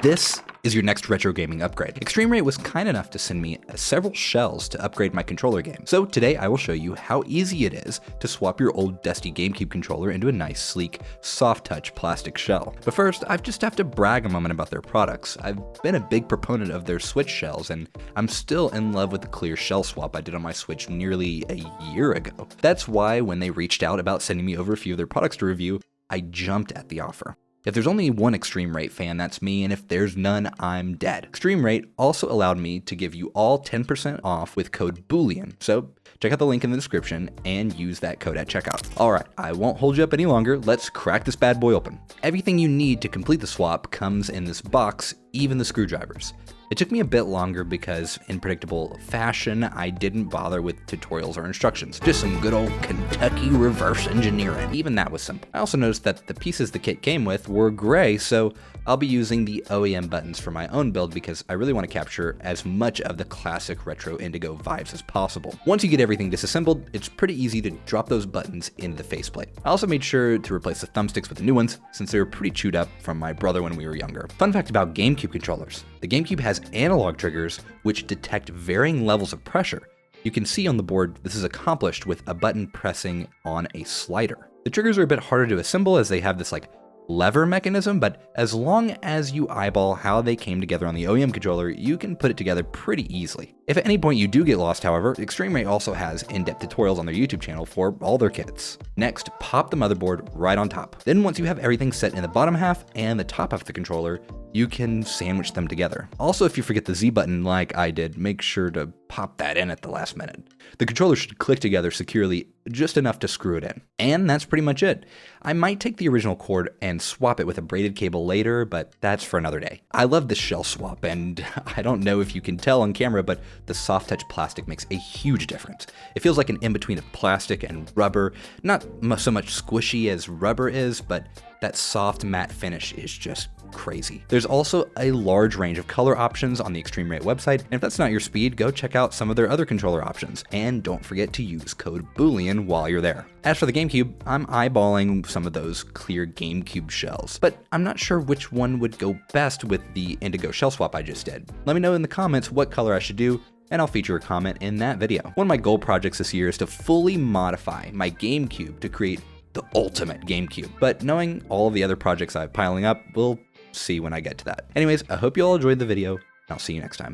This is your next retro gaming upgrade. eXtremeRate was kind enough to send me several shells to upgrade my controller game. So today I will show you how easy it is to swap your old dusty GameCube controller into a nice, sleek, soft touch plastic shell. But first, I just have to brag a moment about their products. I've been a big proponent of their Switch shells, and I'm still in love with the clear shell swap I did on my Switch nearly a year ago. That's why when they reached out about sending me over a few of their products to review, I jumped at the offer. If there's only one eXtremeRate fan, that's me, and if there's none, I'm dead. eXtremeRate also allowed me to give you all 10% off with code Boolean, so check out the link in the description and use that code at checkout. Alright, I won't hold you up any longer, let's crack this bad boy open. Everything you need to complete the swap comes in this box, even the screwdrivers. It took me a bit longer because, in predictable fashion, I didn't bother with tutorials or instructions. Just some good old Kentucky reverse engineering. Even that was simple. I also noticed that the pieces the kit came with were gray, so I'll be using the OEM buttons for my own build because I really want to capture as much of the classic retro Indigo vibes as possible. Once you get everything disassembled, it's pretty easy to drop those buttons into the faceplate. I also made sure to replace the thumbsticks with the new ones since they were pretty chewed up from my brother when we were younger. Fun fact about GameCube controllers. The GameCube has analog triggers which detect varying levels of pressure. You can see on the board this is accomplished with a button pressing on a slider. The triggers are a bit harder to assemble as they have this lever mechanism, but as long as you eyeball how they came together on the OEM controller, you can put it together pretty easily. If at any point you do get lost, however, eXtremeRate also has in-depth tutorials on their YouTube channel for all their kits. Next, pop the motherboard right on top. Then once you have everything set in the bottom half and the top half of the controller, you can sandwich them together. Also, if you forget the Z button like I did, make sure to pop that in at the last minute. The controller should click together securely, just enough to screw it in. And that's pretty much it. I might take the original cord and swap it with a braided cable later, but that's for another day. I love this shell swap, and I don't know if you can tell on camera, but the soft touch plastic makes a huge difference. It feels like an in-between of plastic and rubber, not so much squishy as rubber is, but that soft matte finish is just crazy. There's also a large range of color options on the eXtremeRate website, and if that's not your speed, go check out some of their other controller options, and don't forget to use code Boolean while you're there. As for the GameCube, I'm eyeballing some of those clear GameCube shells, but I'm not sure which one would go best with the Indigo shell swap I just did. Let me know in the comments what color I should do, and I'll feature a comment in that video. One of my goal projects this year is to fully modify my GameCube to create the ultimate GameCube, but knowing all of the other projects I have piling up, we'll see when I get to that. Anyways, I hope you all enjoyed the video, and I'll see you next time.